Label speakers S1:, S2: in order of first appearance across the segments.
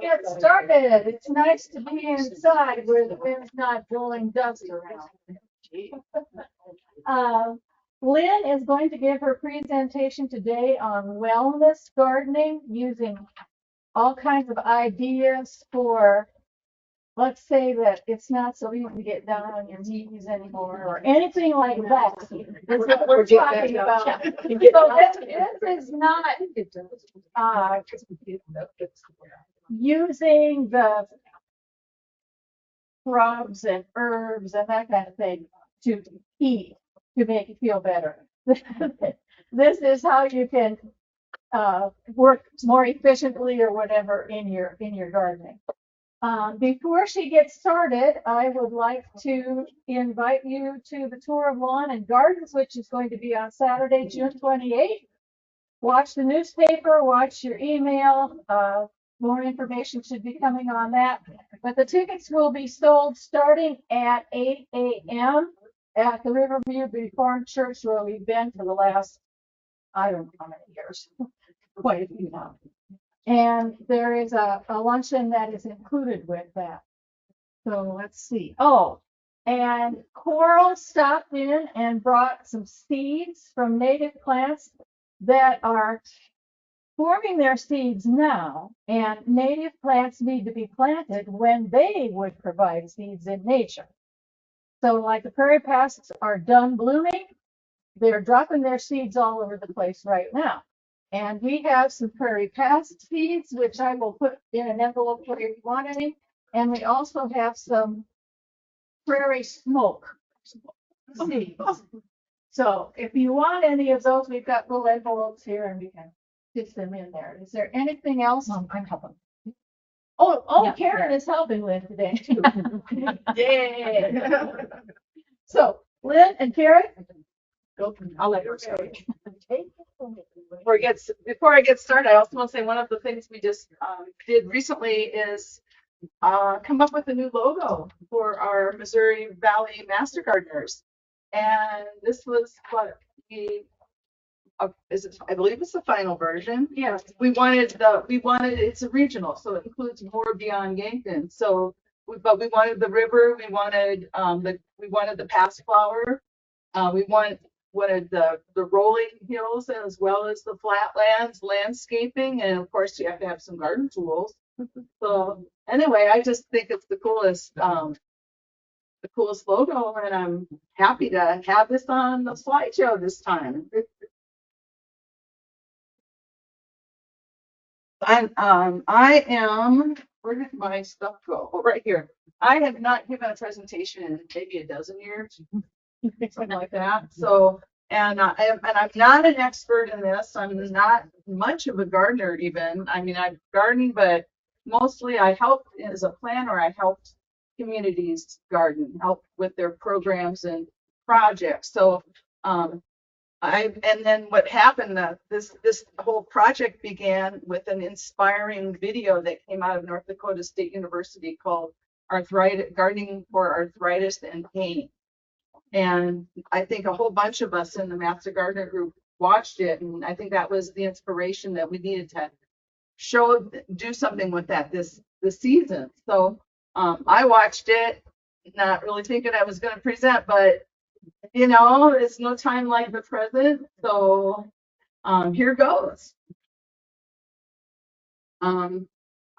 S1: get started. It's nice to be inside where the wind's not blowing dust around. Lynn is going to give her presentation today on wellness gardening using all kinds of ideas for, let's say that it's not so easy to get down on your knees anymore or anything like that. That's what we're talking about. So this is not using the shrubs and herbs and that kind of thing to eat to make you feel better. This is how you can work more efficiently or whatever in your gardening. Before she gets started, I would like to invite you to the tour of lawn and gardens, which is going to be on Saturday, June 28th. Watch the newspaper, watch your email. More information should be coming on that. But the tickets will be sold starting at 8 a.m. at the Riverview Reformed Church, where we've been for the last, I don't know how many years, quite a few now. And there is a luncheon that is included with that. So let's see. Oh, and Coral stopped in and brought some seeds from native plants that are forming their seeds now, and native plants need to be planted when they would provide seeds in nature. So like the prairie pasts are done blooming, they're dropping their seeds all over the place right now. And we have some prairie past seeds, which I will put in an envelope for you if you want any. And we also have some prairie smoke seeds. So if you want any of those, we've got little envelopes here and we can fit them in there. Is there anything else?
S2: I'm helping.
S1: Oh,
S2: Yeah,
S1: Karen is helping Lynn today too. Yay. So Lynn and Karen.
S3: I'll let her start. Before I get started, I also want to say one of the things we just did recently is come up with a new logo for our Missouri Valley Master Gardeners. And this was what I believe it's the final version.
S1: Yeah.
S3: We wanted it's a regional, so it includes more beyond Yankton. So but we wanted the river, we wanted the past flower, we wanted the rolling hills as well as the flatlands, landscaping, and of course you have to have some garden tools. So anyway, I just think it's the coolest logo, and I'm happy to have this on the slideshow this time. And I am, where did my stuff go? Oh, right here. I have not given a presentation in maybe a dozen years, something like that. So, and I'm not an expert in this. I'm not much of a gardener even. I mean, I've gardened, but mostly I helped as a planner. I helped communities garden, help with their programs and projects. So, and then what happened, this whole project began with an inspiring video that came out of North Dakota State University called Gardening for Arthritis and Pain. And I think a whole bunch of us in the Master Gardener group watched it, and I think that was the inspiration that we needed to do something with that this season. So I watched it, not really thinking I was going to present, but you know, it's no time like the present. So here goes.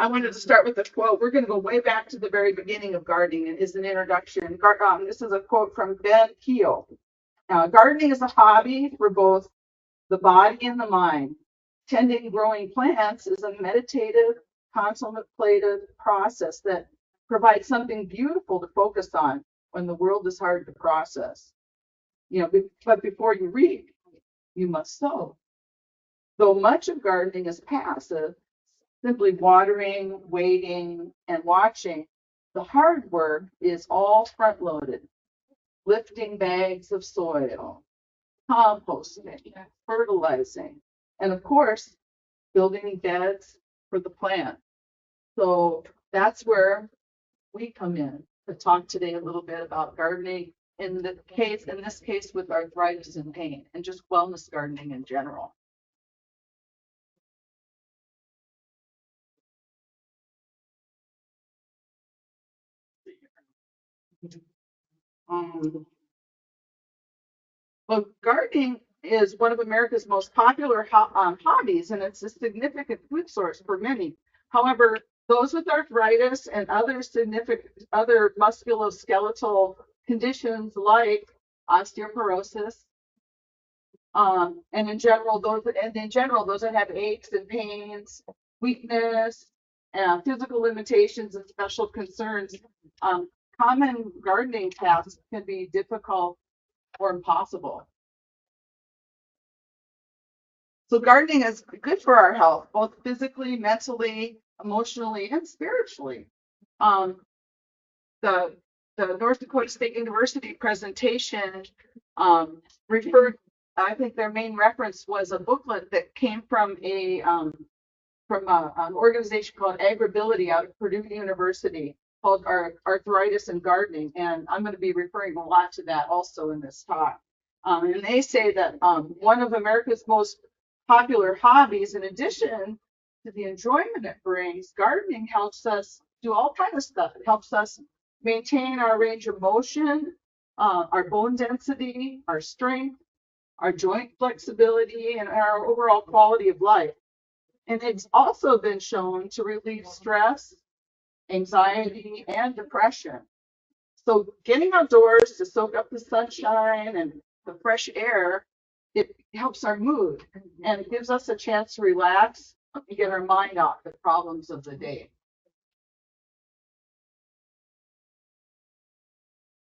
S3: I wanted to start with a quote. We're going to go way back to the very beginning of gardening. It is an introduction. This is a quote from Ben Keel. Gardening is a hobby for both the body and the mind. Tending growing plants is a meditative, contemplative process that provides something beautiful to focus on when the world is hard to process. You know, but before you reap, you must sow. Though much of gardening is passive, simply watering, waiting, and watching, the hard work is all front-loaded. Lifting bags of soil, composting, fertilizing, and of course, building beds for the plant. So that's where we come in to talk today a little bit about gardening in this case with arthritis and pain, and just wellness gardening in general. Um, well, gardening is one of America's most popular hobbies, and it's a significant food source for many. However, those with arthritis and other musculoskeletal conditions like osteoporosis, and in general, those that have aches and pains, weakness, physical limitations, and special concerns, um, common gardening tasks can be difficult or impossible. So gardening is good for our health, both physically, mentally, emotionally, and spiritually. Um, the the North Dakota State University presentation referred, I think their main reference was a booklet that came from an organization called Agribility out of Purdue University called Arthritis and Gardening. And I'm going to be referring a lot to that also in this talk. And they say that one of America's most popular hobbies, in addition to the enjoyment it brings, gardening helps us do all kinds of stuff. It helps us maintain our range of motion, our bone density, our strength, our joint flexibility, and our overall quality of life. And it's also been shown to relieve stress, anxiety, and depression. So getting outdoors to soak up the sunshine and the fresh air, it helps our mood and it gives us a chance to relax and get our mind off the problems of the day.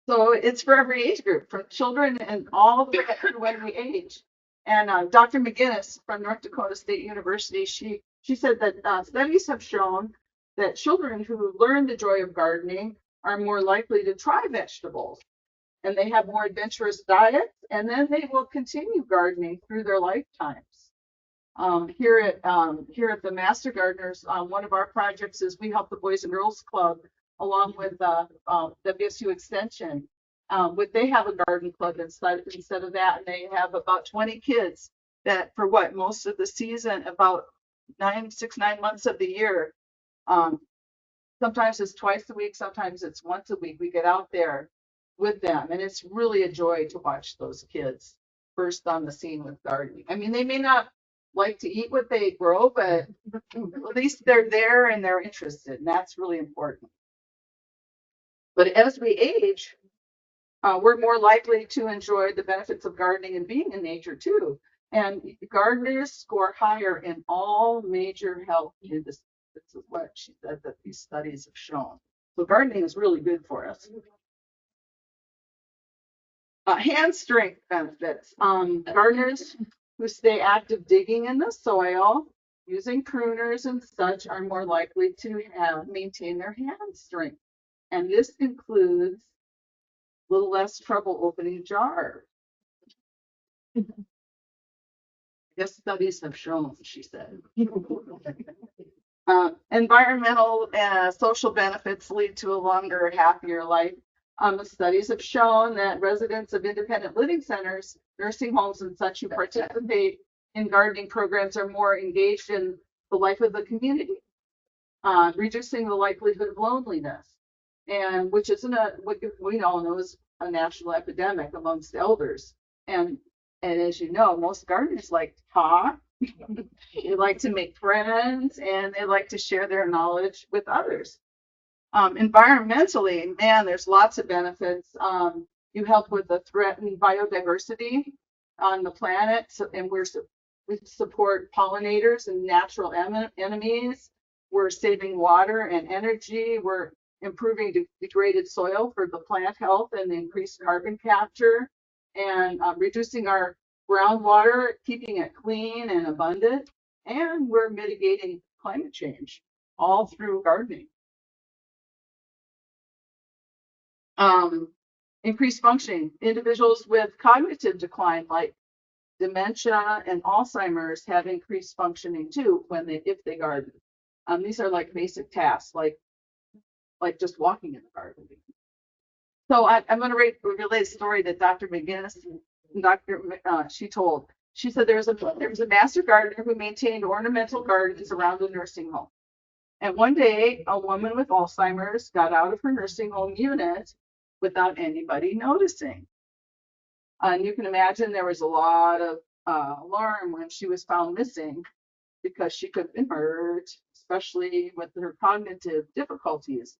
S3: So it's for every age group, from children and all the way through when we age. And Dr. McGinnis from North Dakota State University, she said that studies have shown that children who learn the joy of gardening are more likely to try vegetables, and they have more adventurous diets, and then they will continue gardening through their lifetimes. Here at the Master Gardeners, one of our projects is we help the Boys and Girls Club along with WSU Extension. They have a garden club instead of that, and they have about 20 kids that for most of the season, about 9 months of the year. Sometimes it's twice a week, sometimes it's once a week. We get out there with them, and it's really a joy to watch those kids first on the scene with gardening. I mean, they may not like to eat what they grow, but at least they're there and they're interested, and that's really important. But as we age, we're more likely to enjoy the benefits of gardening and being in nature too. And gardeners score higher in all major health industries. This is what she said that these studies have shown. So gardening is really good for us. Hand strength benefits. Gardeners who stay active digging in the soil, using pruners and such, are more likely to maintain their hand strength. And this includes a little less trouble opening jars. Yes, studies have shown, she said. Environmental and social benefits lead to a longer, happier life. Studies have shown that residents of independent living centers, nursing homes, and such who participate in gardening programs are more engaged in the life of the community, reducing the likelihood of loneliness, and which isn't what we all know is a national epidemic amongst elders. And as you know, most gardeners like to talk, they like to make friends, and they like to share their knowledge with others. Environmentally, man, there's lots of benefits. You help with the threatened biodiversity on the planet, and we support pollinators and natural enemies. We're saving water and energy. We're improving degraded soil for the plant health and increased carbon capture, and reducing our groundwater, keeping it clean and abundant. And we're mitigating climate change all through gardening. Increased functioning. Individuals with cognitive decline, like dementia and Alzheimer's, have increased functioning too if they garden. These are like basic tasks, like just walking in the garden. So I'm going to relate a story that Dr. McGinnis, she told. She said there was a master gardener who maintained ornamental gardens around a nursing home. And one day, a woman with Alzheimer's got out of her nursing home unit without anybody noticing. And you can imagine there was a lot of alarm when she was found missing because she could have been hurt, especially with her cognitive difficulties.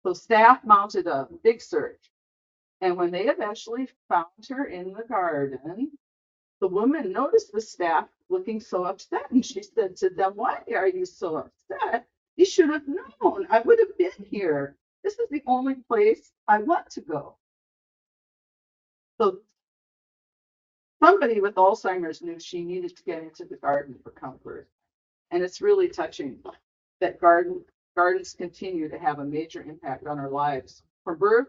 S3: So staff mounted a big search. And when they eventually found her in the garden, the woman noticed the staff looking so upset. And she said to them, "Why are you so upset? You should have known. I would have been here. This is the only place I want to go." So somebody with Alzheimer's knew she needed to get into the garden for comfort. And it's really touching that gardens continue to have a major impact on our lives from birth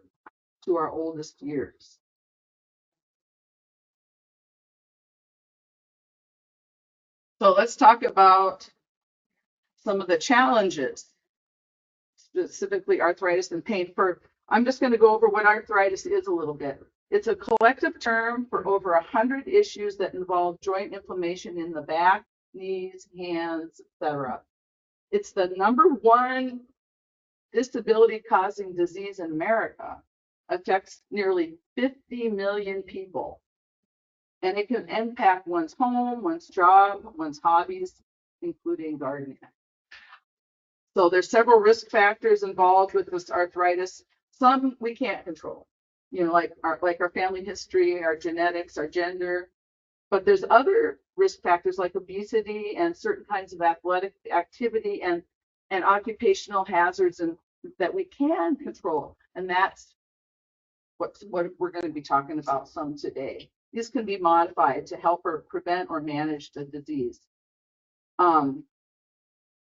S3: to our oldest years. So let's talk about some of the challenges, specifically arthritis and pain. I'm just going to go over what arthritis is a little bit. It's a collective term for over 100 issues that involve joint inflammation in the back, knees, hands, etc. It's the #1 disability-causing disease in America. Affects nearly 50 million people. And it can impact one's home, one's job, one's hobbies, including gardening. So there's several risk factors involved with this arthritis. Some we can't control, like our family history, our genetics, our gender. But there's other risk factors like obesity and certain kinds of athletic activity and occupational hazards that we can control. And that's what we're going to be talking about some today. These can be modified to help or prevent or manage the disease.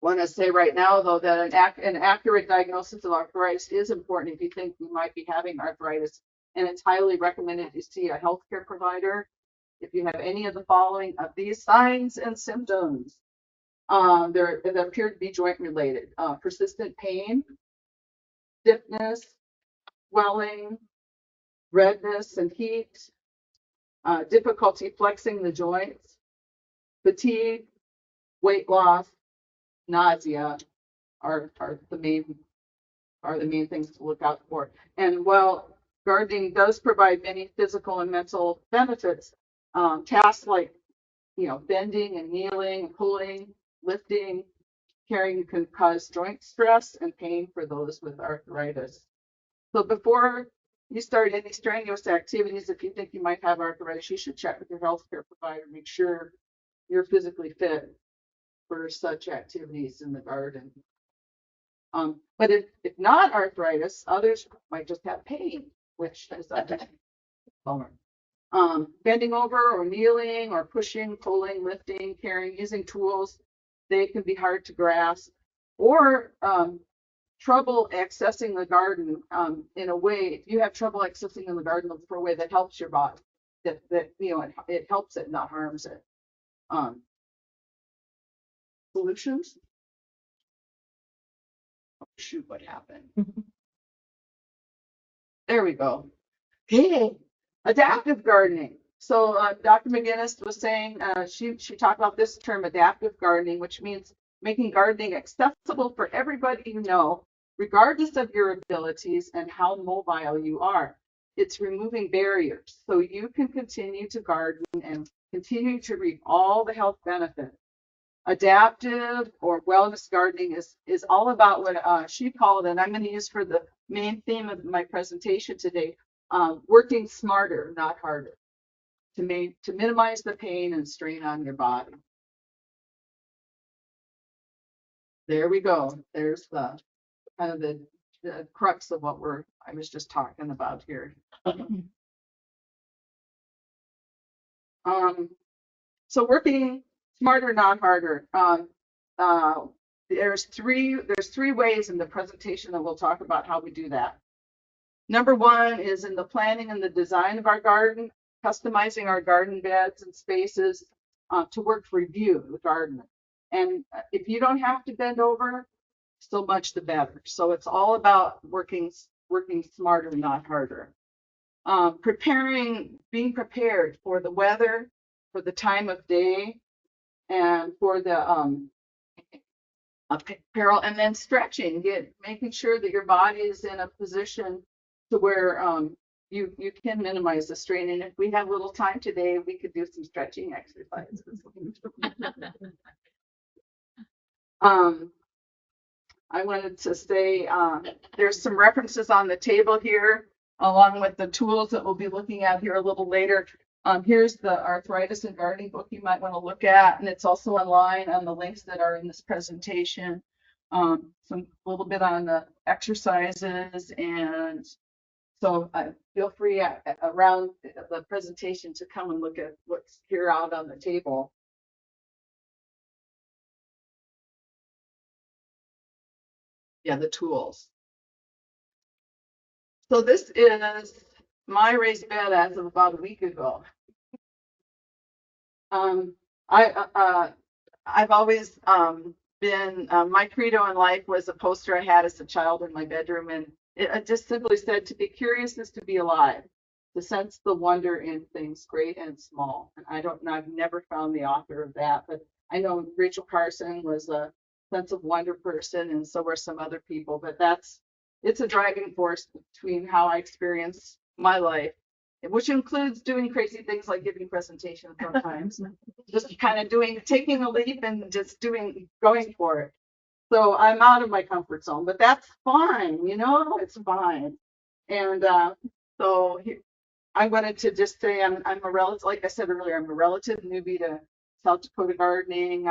S3: Want to say right now, though, that an accurate diagnosis of arthritis is important if you think you might be having arthritis, and it's highly recommended you see a healthcare provider if you have any of the following of these signs and symptoms. They appear to be joint related. Persistent pain, stiffness, swelling, redness and heat, difficulty flexing the joints, fatigue, weight loss, nausea are the main things to look out for. And while gardening does provide many physical and mental benefits, tasks like bending and kneeling and pulling, lifting, carrying can cause joint stress and pain for those with arthritis. So before you start any strenuous activities, if you think you might have arthritis, you should check with your healthcare provider, make sure you're physically fit for such activities in the garden. But if not arthritis, others might just have pain, which is a bummer. Bending over or kneeling or pushing, pulling, lifting, carrying, using tools, they can be hard to grasp, or trouble accessing the garden in a way. If you have trouble accessing in the garden, look for a way that helps your body, that it helps it, not harms it. Solutions. Oh, shoot, what happened? There we go. Hey, adaptive gardening. So Dr. McGinnis was saying, she talked about this term, adaptive gardening, which means making gardening accessible for everybody you know, regardless of your abilities and how mobile you are. It's removing barriers so you can continue to garden and continue to reap all the health benefits. Adaptive or wellness gardening is all about what she called, and I'm going to use for the main theme of my presentation today, working smarter, not harder, to minimize the pain and strain on your body. There we go. There's the kind of the crux of what I was just talking about here. So working smarter, not harder. There's three ways in the presentation that we'll talk about how we do that. #1 is in the planning and the design of our garden, customizing our garden beds and spaces to work for you, the gardener. And if you don't have to bend over, so much the better. So it's all about working smarter, not harder. Being prepared for the weather, for the time of day, and for the apparel, and then stretching, making sure that your body is in a position to where you can minimize the strain. And if we have a little time today, we could do some stretching exercises. I wanted to say there's some references on the table here, along with the tools that we'll be looking at here a little later. Here's the arthritis and gardening book you might want to look at, and it's also online on the links that are in this presentation. Some little bit on the exercises, and so feel free around the presentation to come and look at what's here out on the table. Yeah, the tools. So this is my raised bed as of about a week ago. I've always been my credo in life was a poster I had as a child in my bedroom, and it just simply said, "To be curious is to be alive, to sense the wonder in things great and small." And I've never found the author of that, but I know Rachel Carson was a sense of wonder person, and so were some other people. But it's a driving force between how I experience my life, which includes doing crazy things like giving presentations sometimes, just kind of taking a leap and just going for it. So I'm out of my comfort zone, but that's fine, it's fine. And so I wanted to just say I'm a relative, like I said earlier, I'm a relative newbie to South Dakota gardening.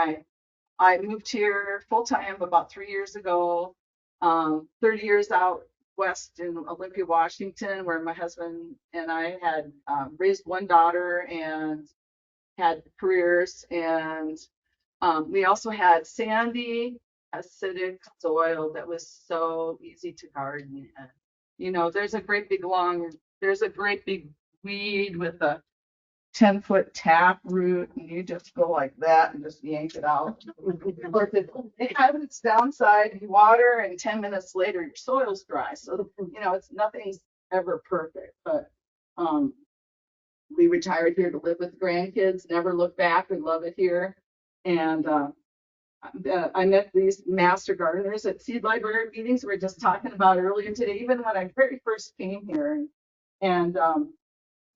S3: I moved here full time about 3 years ago, 30 years out west in Olympia, Washington, where my husband and I had raised one daughter and had careers. And we also had sandy, acidic soil that was so easy to garden. And, there's a great big weed with a 10-foot tap root, and you just go like that and just yank it out. Of course, it has its downside. You water, and 10 minutes later, your soil's dry. So, nothing's ever perfect. But we retired here to live with grandkids, never look back. We love it here. And I met these master gardeners at seed library meetings we were just talking about earlier today, even when I very first came here. And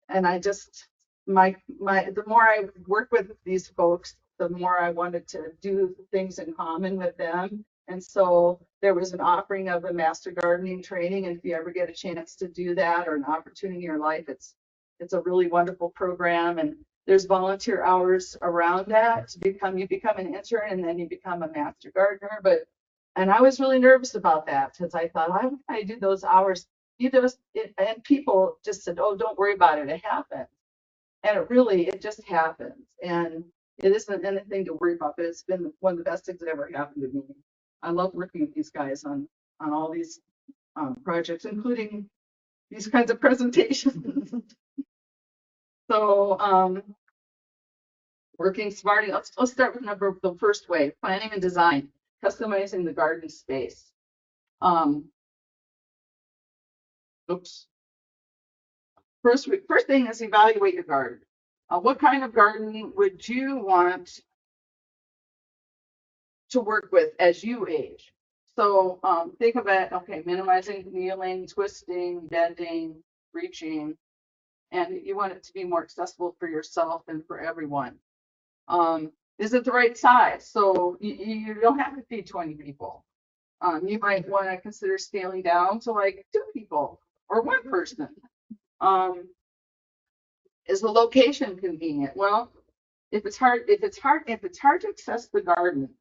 S3: I just the more I work with these folks, the more I wanted to do things in common with them. And so there was an offering of a master gardening training. And if you ever get a chance to do that or an opportunity in your life, it's a really wonderful program. And there's volunteer hours around that you become an intern, and then you become a master gardener. And I was really nervous about that because I thought, why would I do those hours? And people just said, "Oh, don't worry about it. It happens." And it just happens. And it isn't anything to worry about, but it's been one of the best things that ever happened to me. I love working with these guys on all these projects, including these kinds of presentations. So working smartly. Let's start with the first way: planning and design, customizing the garden space. Oops. First thing is evaluate your garden. What kind of garden would you want to work with as you age? So think about, okay, minimizing kneeling, twisting, bending, reaching, and you want it to be more accessible for yourself and for everyone. Is it the right size? So you don't have to feed 20 people. You might want to consider scaling down to like 2 people or 1 person. Is the location convenient? Well, if it's hard to access the garden,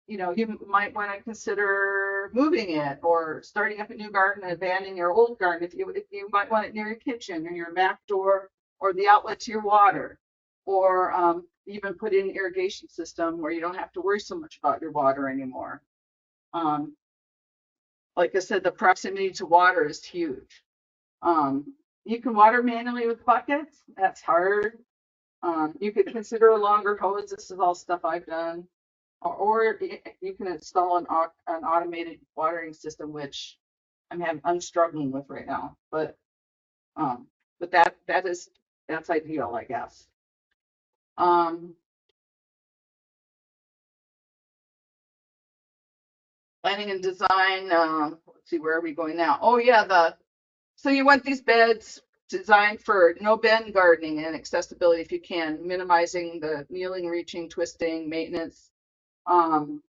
S3: you might want to consider moving it or starting up a new garden and abandoning your old garden. If you might want it near your kitchen or your back door or the outlet to your water, or even put in an irrigation system where you don't have to worry so much about your water anymore. Like I said, the proximity to water is huge. You can water manually with buckets. That's hard. You could consider a longer hose. This is all stuff I've done. Or you can install an automated watering system, which I'm struggling with right now. But that's ideal, I guess. Planning and design. Let's see, where are we going now? Oh yeah, So you want these beds designed for no bend gardening and accessibility if you can, minimizing the kneeling, reaching, twisting, maintenance. Um,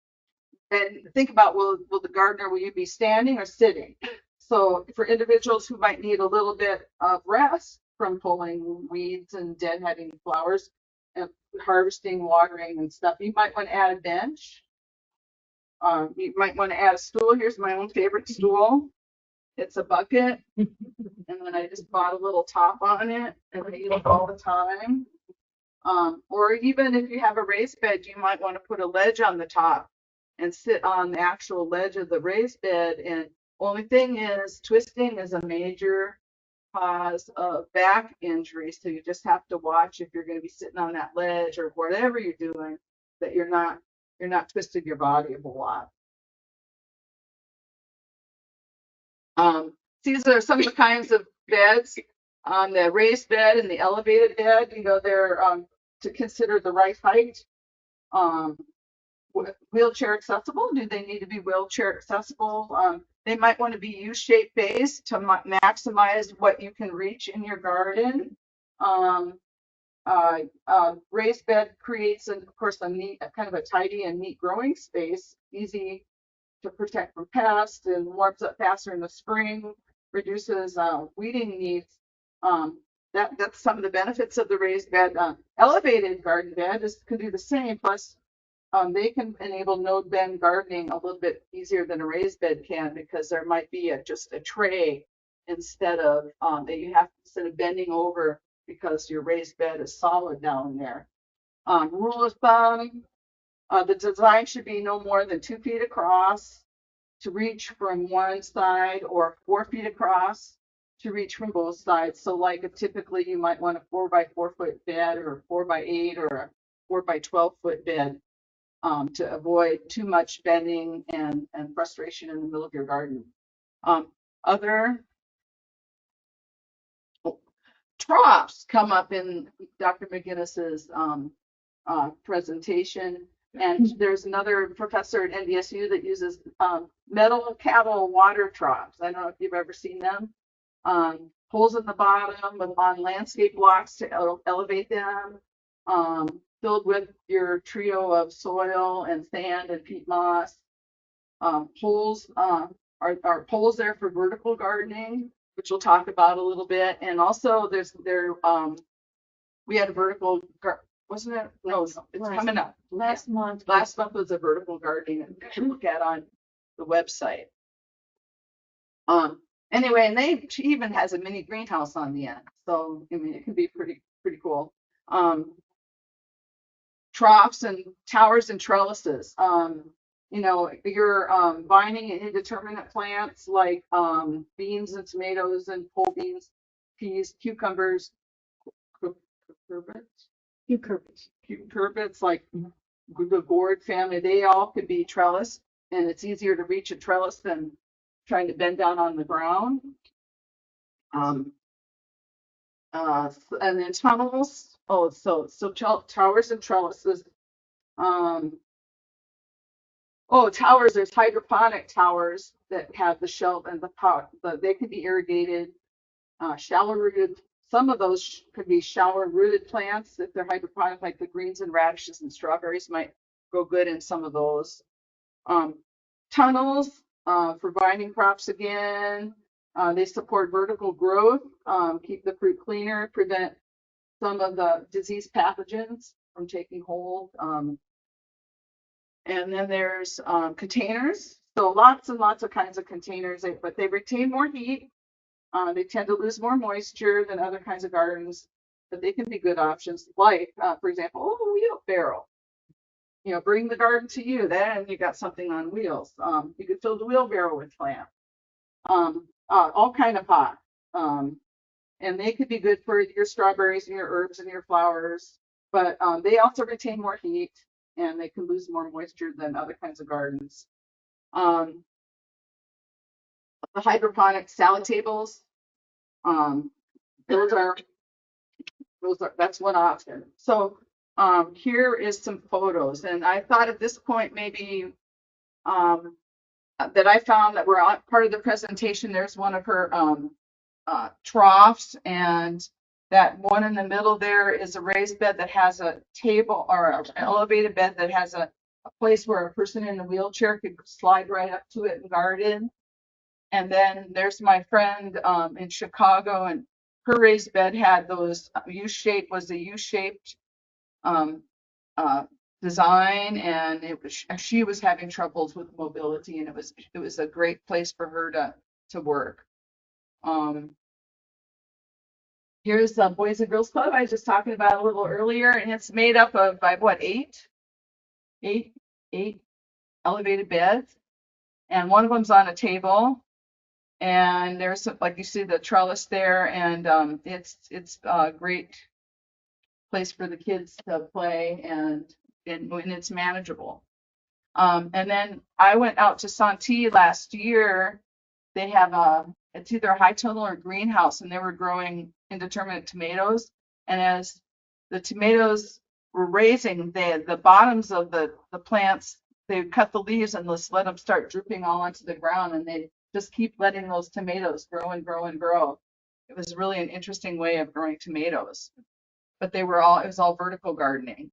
S3: and think about will the gardener, will you be standing or sitting? So for individuals who might need a little bit of rest from pulling weeds and deadheading flowers and harvesting, watering and stuff, you might want to add a bench. You might want to add a stool. Here's my own favorite stool. It's a bucket, and then I just bought a little top on it, and I use it all the time. Or even if you have a raised bed, you might want to put a ledge on the top and sit on the actual ledge of the raised bed. And only thing is, twisting is a major cause of back injury. So you just have to watch if you're going to be sitting on that ledge or whatever you're doing, that you're not twisting your body a whole lot. These are some of the kinds of beds on the raised bed and the elevated bed. They're to consider the right height. Wheelchair accessible. Do they need to be wheelchair accessible? They might want to be U-shaped base to maximize what you can reach in your garden. Raised bed creates, of course, a neat, kind of a tidy and neat growing space, easy to protect from pests, and warms up faster in the spring, reduces weeding needs. That's some of the benefits of the raised bed. Elevated garden bed can do the same, plus they can enable node bend gardening a little bit easier than a raised bed can, because there might be just a tray instead of that you have, instead of bending over, because your raised bed is solid down there. Rule of thumb, the design should be no more than 2 feet across to reach from one side, or 4 feet across to reach from both sides. So like typically you might want a 4x4 foot bed, or a 4x8, or a 4x12 foot bed to avoid too much bending and frustration in the middle of your garden. Other troughs come up in Dr. McGinnis's presentation. And there's another professor at NDSU that uses metal cattle water troughs. I don't know if you've ever seen them. Holes in the bottom on landscape blocks to elevate them, filled with your trio of soil and sand and peat moss. Poles are poles there for vertical gardening, which we'll talk about a little bit. And also we had a vertical wasn't it? No, it's coming up.
S1: Last month
S3: was a vertical gardening that you can look at on the website. Anyway, and she even has a mini greenhouse on the end. So I mean, it can be pretty cool. Troughs and towers and trellises. Your vining and indeterminate plants like beans and tomatoes and pole beans, peas, cucumbers, cucurbits like the gourd family, they all could be trellis, and it's easier to reach a trellis than trying to bend down on the ground. And then tunnels. Oh, so towers and trellises. Towers. There's hydroponic towers that have the shelf and the pot. They can be irrigated. Shallow rooted. Some of those could be shallow rooted plants if they're hydroponic, like the greens and radishes and strawberries might grow good in some of those. Tunnels for vining crops again. They support vertical growth, keep the fruit cleaner, prevent some of the disease pathogens from taking hold. And then there's containers. So lots and lots of kinds of containers, but they retain more heat. They tend to lose more moisture than other kinds of gardens, but they can be good options. Like, for example, a wheelbarrow. Bring the garden to you. Then you got something on wheels. You could fill the wheelbarrow with plants. All kind of pot. And they could be good for your strawberries and your herbs and your flowers, but they also retain more heat, and they can lose more moisture than other kinds of gardens. The hydroponic salad tables, that's one option. So here is some photos, and I thought at this point maybe that I found that were part of the presentation. There's one of her troughs, and that one in the middle there is a raised bed that has a table, or an elevated bed that has a place where a person in a wheelchair could slide right up to it and guarded. And then there's my friend in Chicago, and her raised bed had those was a U-shaped um, uh, design, and she was having troubles with mobility, and it was a great place for her to work. Here's the Boys and Girls Club I was just talking about a little earlier, and it's made up of eight elevated beds, and one of them's on a table, and there's like you see the trellis there, and it's a great place for the kids to play, and it's manageable. And then I went out to Santee last year. They have it's either a high tunnel or greenhouse, and they were growing indeterminate tomatoes. And as the tomatoes were raising, the bottoms of the plants, they would cut the leaves and just let them start drooping all onto the ground, and they just keep letting those tomatoes grow and grow and grow. It was really an interesting way of growing tomatoes. But it was all vertical gardening.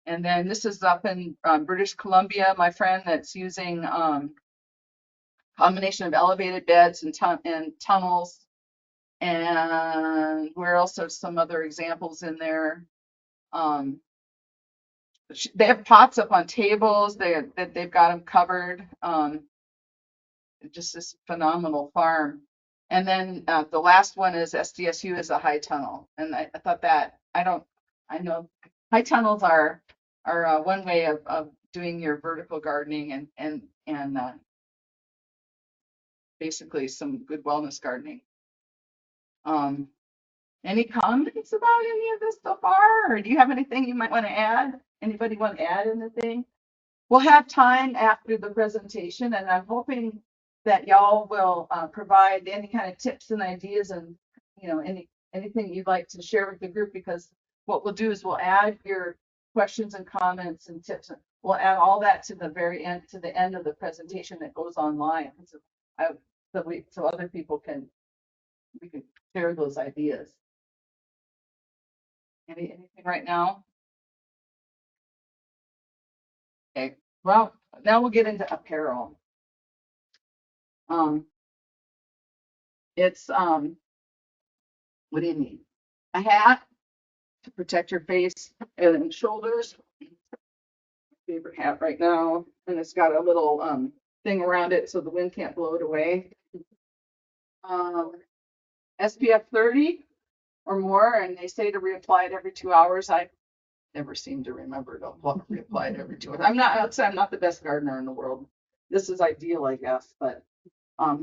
S3: And then this is up in British Columbia, my friend that's using combination of elevated beds and tunnels. And where else are some other examples in there? They have pots up on tables. They've got them covered. Just this phenomenal farm. And then the last one is SDSU is a high tunnel. And I thought that I know high tunnels are one way of doing your vertical gardening and basically some good wellness gardening. Any comments about any of this so far, or do you have anything you might want to add? Anybody want to add anything? We'll have time after the presentation, and I'm hoping that y'all will provide any kind of tips and ideas, and anything you'd like to share with the group, because what we'll do is we'll add your questions and comments and tips. We'll add all that to the very end, to the end of the presentation that goes online, so other people we can share those ideas. Anything right now? Okay. Well, now we'll get into apparel. It's what do you need? A hat to protect your face and shoulders. Favorite hat right now, and it's got a little thing around it so the wind can't blow it away. SPF 30 or more, and they say to reapply it every 2 hours. I never seem to remember to reapply it every 2 hours. I'm not the best gardener in the world. This is ideal, I guess, but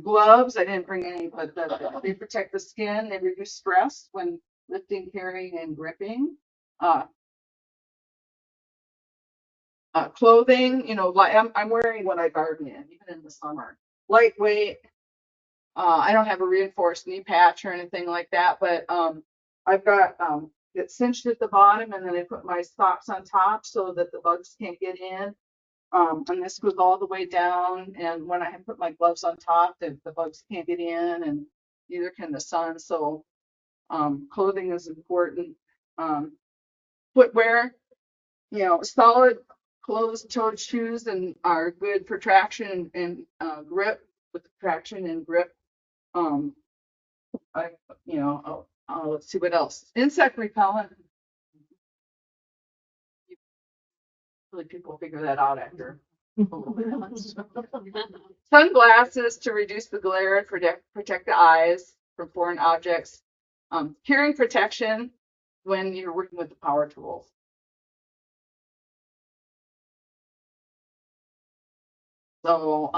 S3: gloves, I didn't bring any, but they protect the skin. They reduce stress when lifting, carrying, and gripping. Clothing, like I'm wearing what I garden in, even in the summer. Lightweight. I don't have a reinforced knee patch or anything like that, but I've got it cinched at the bottom, and then I put my socks on top so that the bugs can't get in. And this goes all the way down, and when I put my gloves on top, the bugs can't get in, and neither can the sun. So clothing is important. Footwear, solid closed-toed shoes and are good for traction and grip. With traction and grip. Let's see what else. Insect repellent. Really, people figure that out after. Sunglasses to reduce the glare and protect the eyes from foreign objects. Hearing protection when you're working with the power tools. So,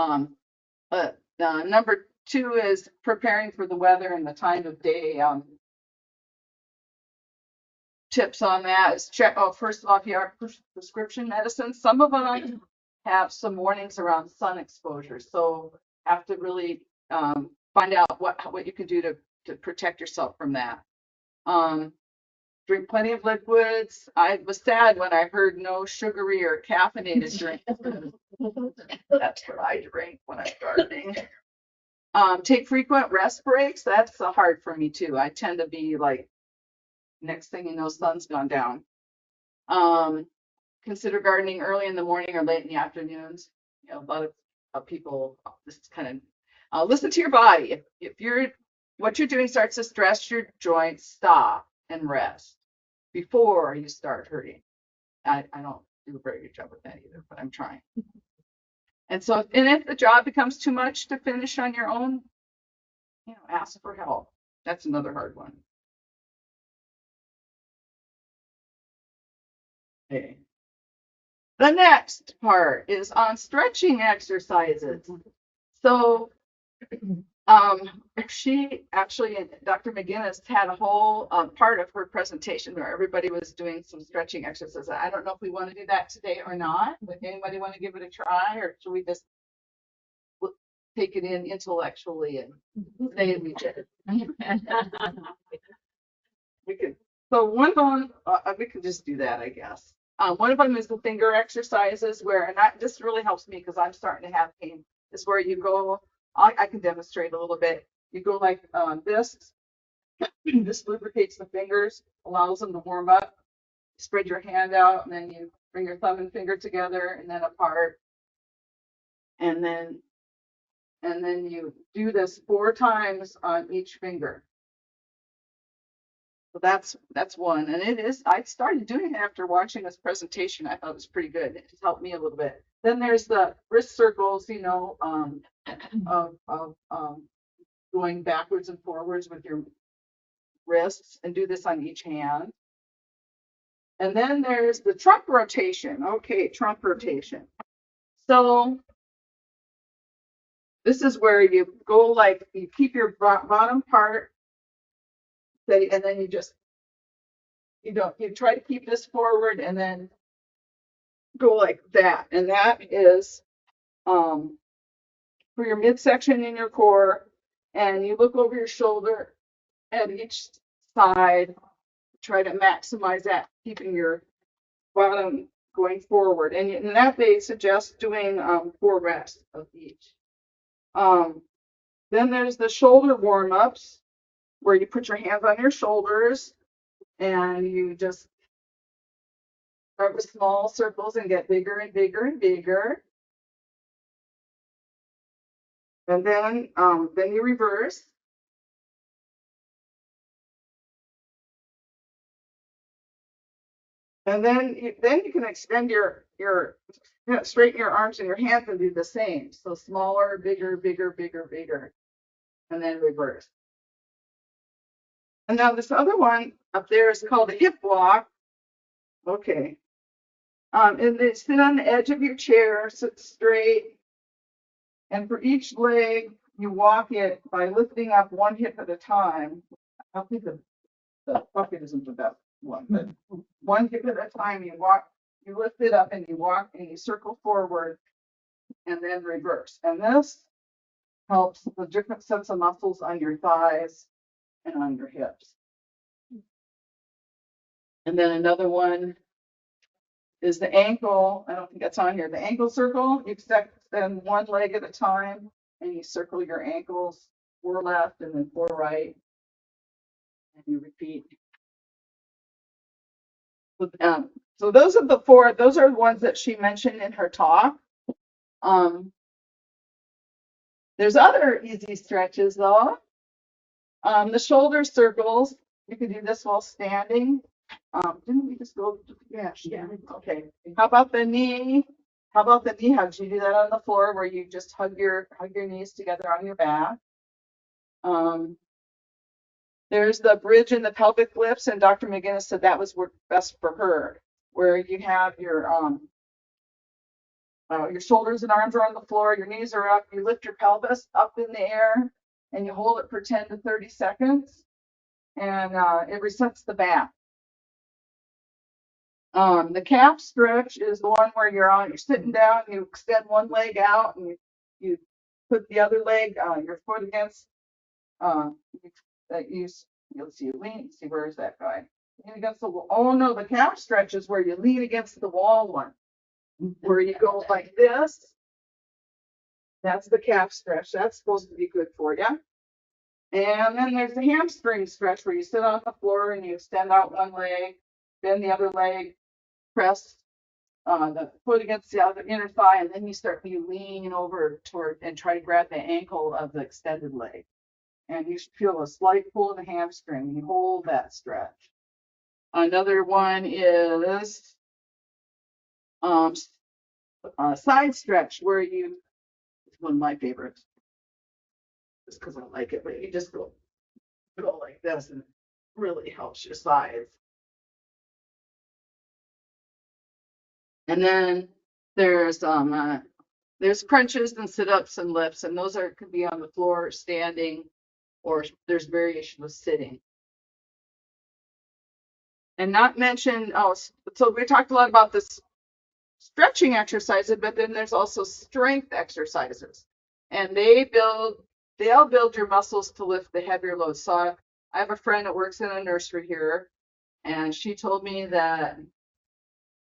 S3: number 2 is preparing for the weather and the time of day. Tips on that is check. First of all, if you have prescription medicine, some of them have some warnings around sun exposure. So have to really find out what you can do to protect yourself from that. Drink plenty of liquids. I was sad when I heard no sugary or caffeinated drinks. That's what I drink when I'm gardening. Take frequent rest breaks. That's hard for me too. I tend to be like, next thing you know, sun's gone down. Consider gardening early in the morning or late in the afternoons. You know, a lot of people, this is kind of, listen to your body. If what you're doing starts to stress your joints, stop and rest before you start hurting. I don't do a very good job with that either, but I'm trying. And so, and if the job becomes too much to finish on your own, ask for help. That's another hard one. Okay. The next part is on stretching exercises. So, she actually, Dr. McGinnis had a whole part of her presentation where everybody was doing some stretching exercises. I don't know if we want to do that today or not. Would anybody want to give it a try, or should we just take it in intellectually and say we did? We could. So one of them, we could just do that, I guess. One of them is the finger exercises, and this really helps me because I'm starting to have pain. Is where you go. I can demonstrate a little bit. You go like this. This lubricates the fingers, allows them to warm up. Spread your hand out, and then you bring your thumb and finger together, and then apart, and then you do this 4 times on each finger. So that's one, and it is. I started doing it after watching this presentation. I thought it was pretty good. It just helped me a little bit. Then there's the wrist circles, of going backwards and forwards with your wrists, and do this on each hand. And then there's the trunk rotation. Okay, trunk rotation. So this is where you go like you keep your bottom part, and then you try to keep this forward and then go like that. And that is for your midsection in your core. And you look over your shoulder at each side, try to maximize that, keeping your bottom going forward. And in that they suggest doing 4 reps of each. Then there's the shoulder warm-ups where you put your hands on your shoulders and you just start with small circles and get bigger and bigger and bigger. And then you reverse. And then you can extend straighten your arms and your hands and do the same. So smaller, bigger, bigger, bigger, bigger, and then reverse. And now this other one up there is called a hip walk. Okay. And they sit on the edge of your chair, sit straight. And for each leg, you walk it by lifting up 1 hip at a time. I don't think the bucket isn't the best one, but 1 hip at a time, you lift it up and you walk and you circle forward and then reverse. And this helps the different sets of muscles on your thighs and on your hips. And then another one is the ankle. I don't think that's on here. The ankle circle, you extend 1 leg at a time and you circle your ankles, 4 left and then 4 right. And you repeat. So those are the 4, those are the ones that she mentioned in her talk. There's other easy stretches though. The shoulder circles, you can do this while standing. Didn't we just go? Yeah. Okay. How about the knee? How about the knee hugs? You do that on the floor where you just hug your knees together on your back. There's the bridge and the pelvic lifts, and Dr. McGinnis said that was best for her, where you have your shoulders and arms are on the floor, your knees are up, you lift your pelvis up in the air, and you hold it for 10 to 30 seconds, and it resets the back. The calf stretch is the one where you're sitting down, you extend 1 leg out, and you put the other leg, your foot against, let's see, where is that guy? Lean against the wall. Oh no, the calf stretch is where you lean against the wall one, where you go like this, That's the calf stretch. That's supposed to be good for you. And then there's the hamstring stretch where you sit on the floor and you extend out one leg, bend the other leg, press the foot against the other inner thigh, and then you lean over toward and try to grab the ankle of the extended leg. And you should feel a slight pull in the hamstring. You hold that stretch. Another one is side stretch where it's one of my favorites, just because I like it, but you just go like this and it really helps your sides. And then there's crunches and sit-ups and lifts, and those could be on the floor, standing, or there's variation with sitting. And not mention, so we talked a lot about this stretching exercises, but then there's also strength exercises, and they'll build your muscles to lift the heavier loads. So I have a friend that works in a nursery here, and she told me that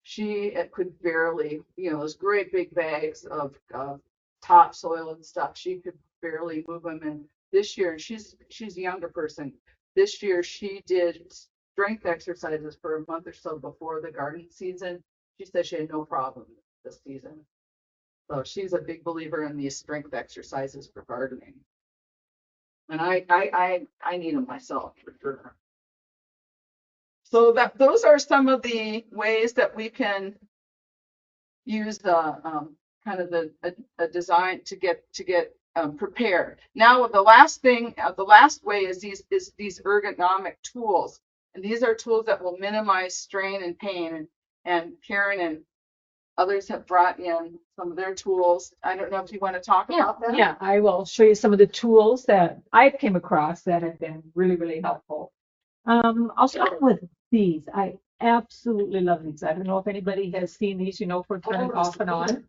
S3: she could barely, those great big bags of topsoil and stuff, she could barely move them. And this year, she's a younger person. This year, she did strength exercises for a month or so before the gardening season. She said she had no problem this season. So she's a big believer in these strength exercises for gardening. And I need them myself for sure. So those are some of the ways that we can use the kind of a design to get prepared. Now the last way is these ergonomic tools, and these are tools that will minimize strain and pain. And Karen and others have brought in some of their tools. I don't know if you want to talk about that.
S2: Yeah, I will show you some of the tools that I've came across that have been really, really helpful. I'll start with these. I absolutely love these. I don't know if anybody has seen these, for turning off and on.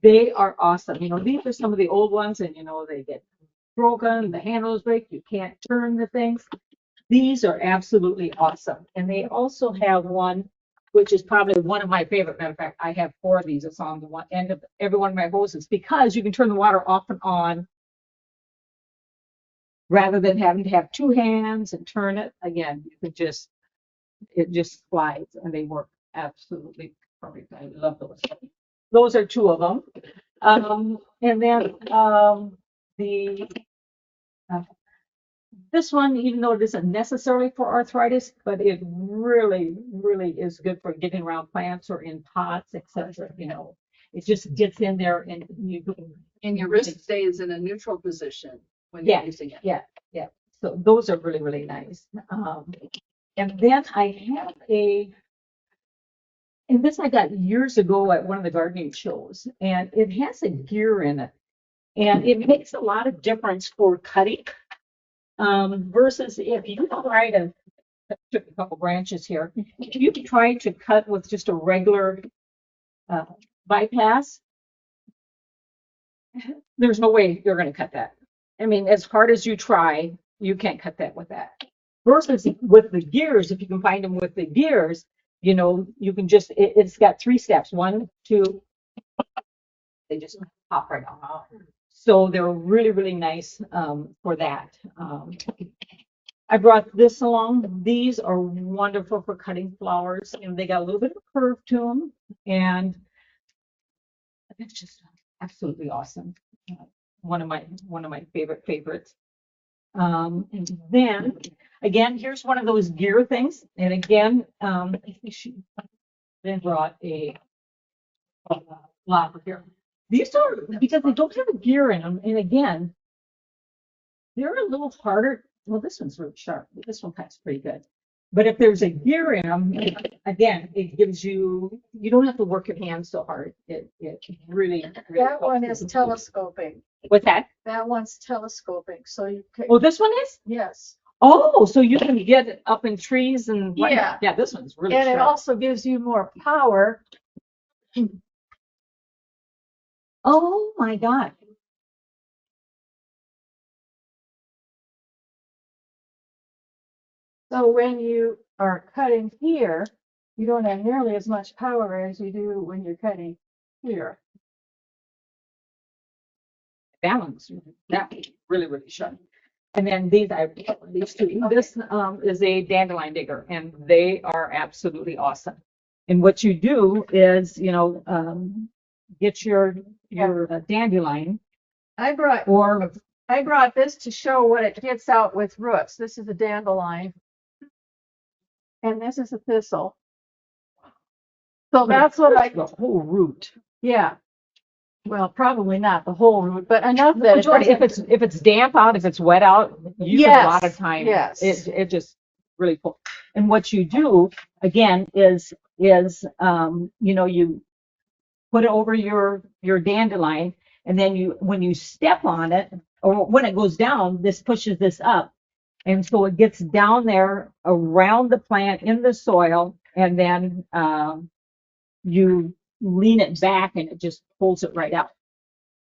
S2: They are awesome. These are some of the old ones, and they get broken, the handles break, you can't turn the things. These are absolutely awesome. And they also have one, which is probably one of my favorite. Matter of fact, I have 4 of these. It's on the one end of every one of my hoses, because you can turn the water off and on rather than having to have 2 hands and turn it. Again, it just slides, and they work absolutely perfect. I love those. Those are 2 of them. And then this one, even though it isn't necessarily for arthritis, but it really, really is good for getting around plants or in pots, etc. It just gets in there, and
S3: your wrist stays in a neutral position when you're using it.
S2: Yeah. So those are really, really nice. And then I have and this I got years ago at one of the gardening shows, and it has a gear in it, and it makes a lot of difference for cutting. Versus if you try to took a couple branches here, if you try to cut with just a regular bypass, there's no way you're going to cut that. I mean, as hard as you try, you can't cut that with that. Versus with the gears, if you can find them with the gears, you can just, it's got 3 steps. 1, 2, they just pop right off. So they're really, really nice for that. I brought this along. These are wonderful for cutting flowers, and they got a little bit of a curve to them, and it's just absolutely awesome. One of my favorites. And then again, here's one of those gear things, and again, I think she then brought a lot here. These are, because they don't have a gear in them, and again, they're a little harder. Well, this one's really sharp. This one cuts pretty good. But if there's a gear in them, again, it gives you don't have to work your hands so hard. It really
S1: That one is telescoping.
S2: What's that?
S1: That one's telescoping, so you can.
S2: Oh, this one is?
S1: Yes.
S2: Oh, so you can get up in trees and
S1: Yeah.
S2: Yeah, this one's really
S1: And
S2: sharp.
S1: it also gives you more power.
S2: Oh my God.
S1: So when you are cutting here, you don't have nearly as much power as you do when you're cutting here.
S2: that one's really, really sharp. And then these two. This is a dandelion digger, and they are absolutely awesome. And what you do is, get your dandelion or
S1: I brought this to show what it gets out with roots. This is a dandelion, and this is a thistle. So that's what
S2: the whole root.
S1: yeah. Well, probably not the whole root, but enough that it
S2: But if it's damp out, if it's wet out, you a lot of time.
S1: Yes.
S2: It just really pulls. And what you do again is you put it over your dandelion, and then when you step on it or when it goes down, this pushes this up, and so it gets down there around the plant in the soil, and then you lean it back and it just pulls it right out.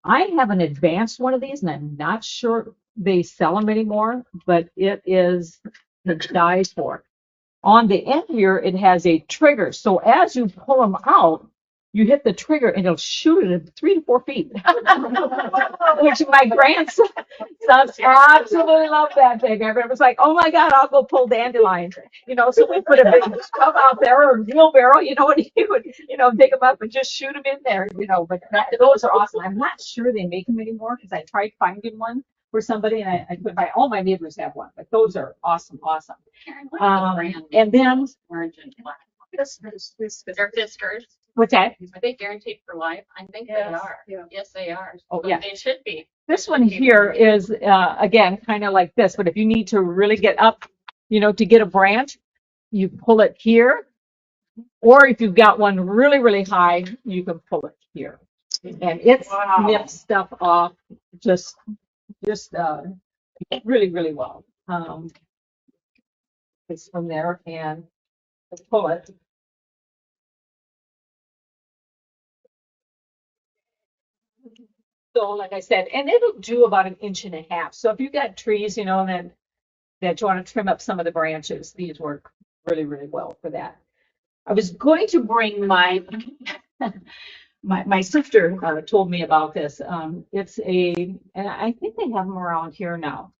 S2: I have an advanced one of these, and I'm not sure they sell them anymore, but it is the die for. On the end here, it has a trigger. So as you pull them out, you hit the trigger and it'll shoot it at 3 to 4 feet, which my grandson absolutely love that thing. Everyone was like, oh my God, I'll go pull dandelions. So we put a big tub out there or a wheelbarrow, and he would, dig them up and just shoot them in there, but those are awesome. I'm not sure they make them anymore because I tried finding one for somebody and I couldn't find. All my neighbors have one, but those are awesome. And then
S4: Orange and black. They're Fiskars.
S2: what's that?
S4: Are they guaranteed for life? I think they
S1: Yes.
S4: are.
S1: Yeah.
S4: Yes, they are.
S2: Oh,
S4: But
S2: yeah.
S4: They should be.
S2: This one here is, again, kind of like this, but if you need to really get up, to get a branch, you pull it here. Or if you've got one really, really high, you can pull it here. And it snips stuff off just really, really well. It's from there and pull it. So like I said, and it'll do about 1.5 inches. So if you've got trees, that you want to trim up some of the branches, these work really, really well for that. I was going to bring my sister told me about this. And I think they have them around here now.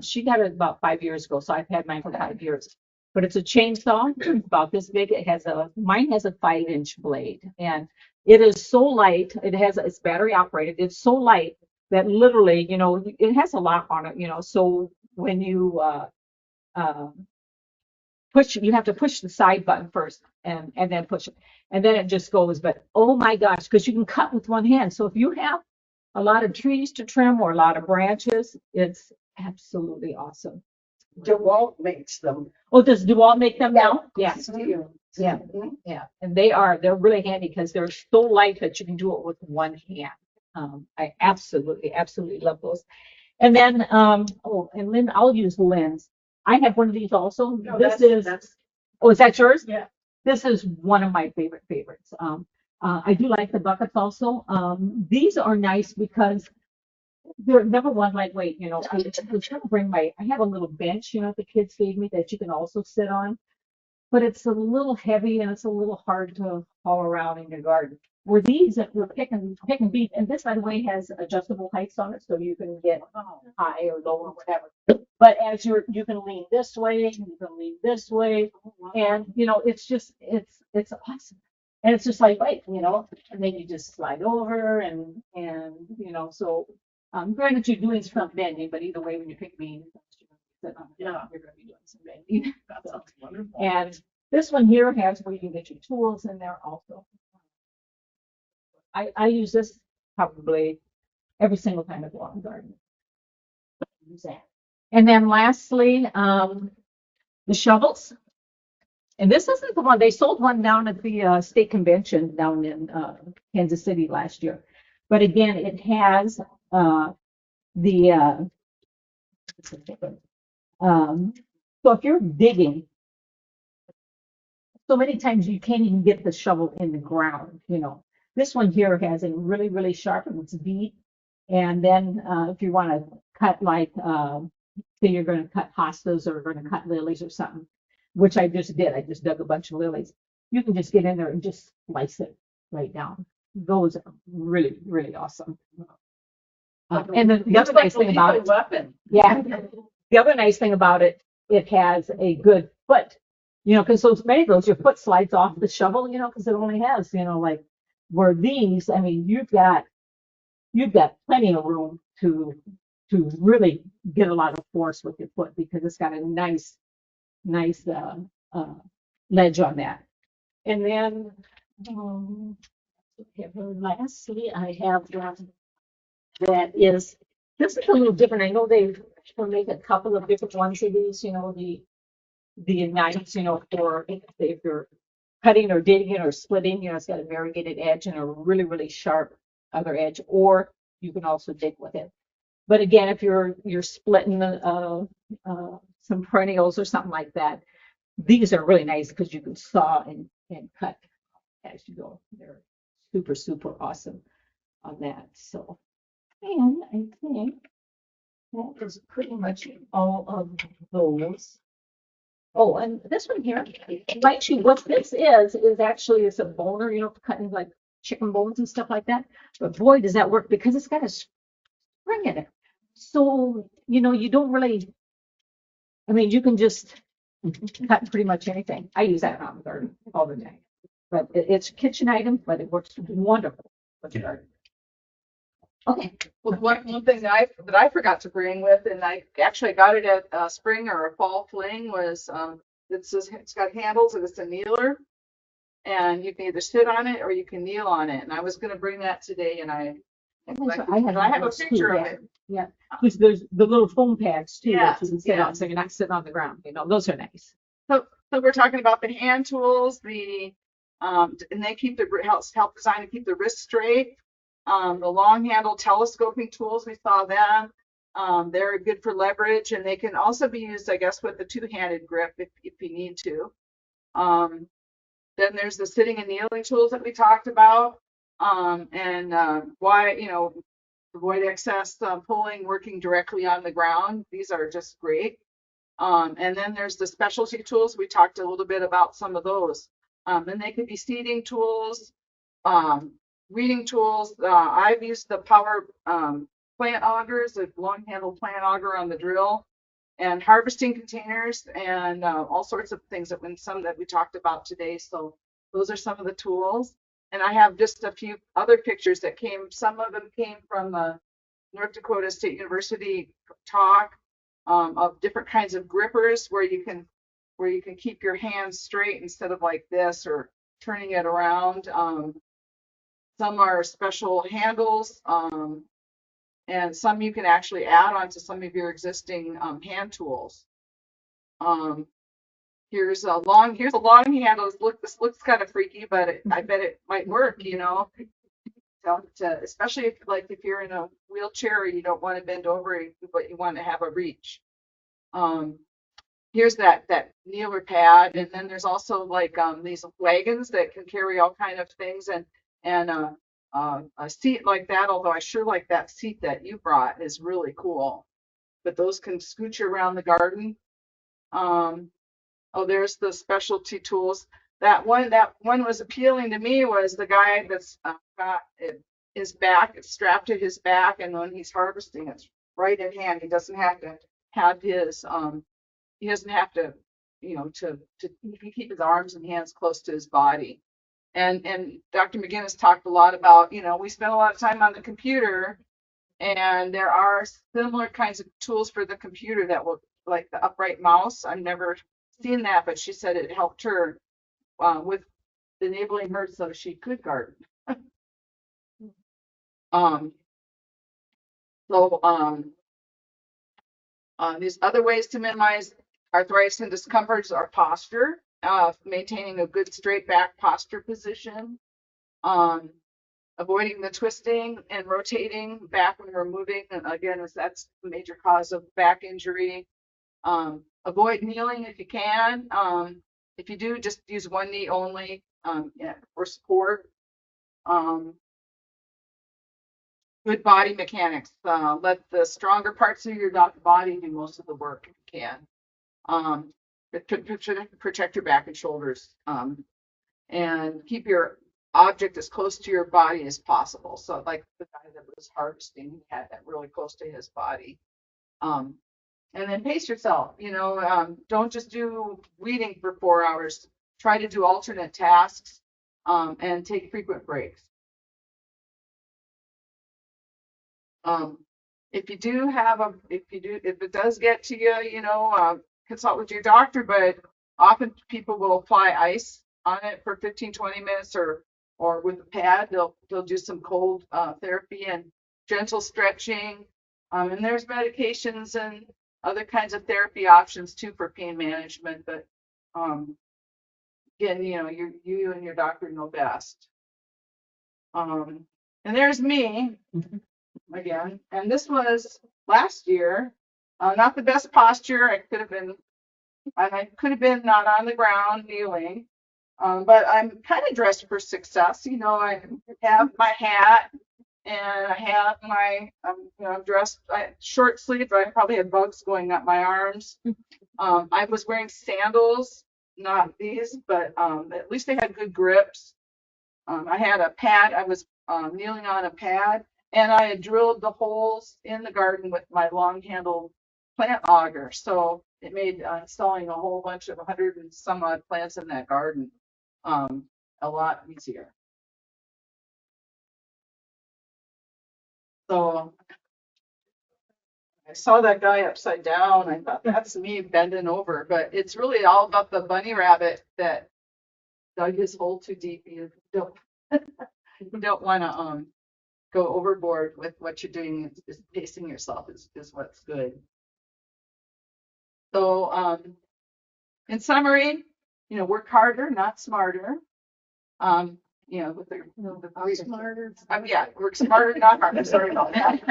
S2: She got it about 5 years ago, so I've had mine for 5 years. But it's a chainsaw, about this big. Mine has a 5-inch blade, and it is so light. It's battery operated. It's so light that literally, it has a lock on it. So when you you have to push the side button first and then push it, and then it just goes. But oh my gosh, because you can cut with one hand. So if you have a lot of trees to trim or a lot of branches, it's absolutely awesome.
S5: DeWalt makes them.
S2: Oh, does DeWalt make them now? Yeah.
S5: Steel.
S2: Yeah. Yeah. And they're really handy because they're so light that you can do it with one hand. I absolutely love those. And then, and Lynn, I'll use Lynn's. I have one of these also.
S1: No,
S2: Is that yours?
S1: Yeah.
S2: This is one of my favorites. I do like the buckets also. These are nice because they're number one lightweight. I was trying to bring I have a little bench, the kids gave me that you can also sit on, but it's a little heavy and it's a little hard to haul around in your garden. Where these that we're picking beef, and this by the way has adjustable heights on it, so you can get high or low or whatever. But as you can lean this way, you can lean this way, and it's awesome. And it's just like light, and then you just slide over and so granted you're doing some bending, but either way when you pick beans, you're gonna be doing some bending.
S5: That sounds wonderful.
S2: And this one here has where you can get your tools in there also. I use this probably every single time I go out in the garden. Use that. And then lastly, the shovels. And this isn't the one, they sold one down at the state convention down in Kansas City last year. But again, it has so if you're digging, so many times you can't even get the shovel in the ground, This one here has a really, really sharp and it's deep. And then if you want to cut say you're going to cut hostas or going to cut lilies or something, which I just did. I just dug a bunch of lilies. You can just get in there and just slice it right down. Those are really, really awesome. And then the other nice thing about it,
S3: weapon.
S2: yeah, the other nice thing about it, it has a good foot, because those many of those, your foot slides off the shovel, because it only has, like where these, I mean, you've got plenty of room to really get a lot of force with your foot because it's got a nice uh, ledge on that. And then okay, lastly, I have one that is this is a little different. I know they will make a couple of different ones of these. The knives, for if you're cutting or digging or splitting. It's got a variegated edge and a really really sharp other edge, or you can also dig with it. But again, if you're splitting some perennials or something like that, these are really nice because you can saw and cut as you go. They're super, super awesome on that. So, and I think that is pretty much all of those. Oh, and this one here, actually, what this is actually it's a boner, for cutting like chicken bones and stuff like that. But boy, does that work because it's got a spring in it. So, you don't really, I mean, you can just cut pretty much anything. I use that in the garden all the time. But it's a kitchen item, but it works wonderful with the garden. Okay.
S3: Well, one thing that I forgot to bring with, and I actually got it at spring or a fall fling, was it's got handles and it's a kneeler, and you can either sit on it or you can kneel on it. And I was going to bring that today, and I have a picture of it.
S2: Yeah, because there's the little foam pads too
S3: Yes,
S2: that you can sit on,
S3: yes.
S2: so you're not sitting on the ground. Those are nice.
S3: So we're talking about the hand tools, and they keep help design to keep the wrist straight. The long handle telescoping tools, we saw them. They're good for leverage, and they can also be used, I guess, with the two-handed grip if you need to. Then there's the sitting and kneeling tools that we talked about, and why, avoid excess pulling, working directly on the ground. These are just great. And then there's the specialty tools. We talked a little bit about some of those. And they could be seeding tools, weeding tools. I've used the power plant augers, a long handled plant auger on the drill, and harvesting containers, and all sorts of things some that we talked about today. So those are some of the tools. And I have just a few other pictures that some of them came from North Dakota State University talk of different kinds of grippers where you can keep your hands straight instead of like this or turning it around. Some are special handles, and some you can actually add on to some of your existing hand tools. Here's a long handle. This looks kind of freaky, but I bet it might work, especially if you're in a wheelchair or you don't want to bend over, but you want to have a reach. Here's that kneeler pad, and then there's also these wagons that can carry all kind of things, and a seat like that. Although I sure like that seat that you brought is really cool. But those can scoot you around the garden. Oh, there's the specialty tools. That one was appealing to me was the guy that's got his back, it's strapped to his back, and when he's harvesting, it's right in hand. He doesn't have to have his he doesn't have to he can keep his arms and hands close to his body. And Dr. McGinnis talked a lot about, we spend a lot of time on the computer, and there are similar kinds of tools for the computer that will, like the upright mouse. I've never seen that, but she said it helped her with enabling her so she could garden. These other ways to minimize arthritis and discomforts are posture, maintaining a good straight back posture position, avoiding the twisting and rotating back when we're moving. And again, that's the major cause of back injury. Avoid kneeling if you can. If you do, just use one knee only for support. Good body mechanics. Let the stronger parts of your body do most of the work if you can. Protect your back and shoulders. And keep your object as close to your body as possible. So like the guy that was harvesting, he had that really close to his body. And then pace yourself, don't just do weeding for 4 hours. Try to do alternate tasks, and take frequent breaks. If it does get to you, consult with your doctor, but often people will apply ice on it for 15, 20 minutes or with a pad, they'll do some cold therapy and gentle stretching. And there's medications and other kinds of therapy options too for pain management. But again, you and your doctor know best. And there's me again. And this was last year. Not the best posture. I could have been not on the ground kneeling. But I'm kind of dressed for success. I have my hat and I have I'm dressed short sleeve, but I probably had bugs going up my arms. I was wearing sandals, not these, but at least they had good grips. I had a pad. I was kneeling on a pad, and I had drilled the holes in the garden with my long-handled plant auger. So it made installing a whole bunch of 100 and some odd plants in that garden a lot easier. So I saw that guy upside down. I thought that's me bending over, but it's really all about the bunny rabbit that dug his hole too deep. You don't want to go overboard with what you're doing. Is pacing yourself is what's good. So in summary, work harder, not smarter. With the
S1: Smarter.
S3: yeah, work smarter, not harder. Sorry about that.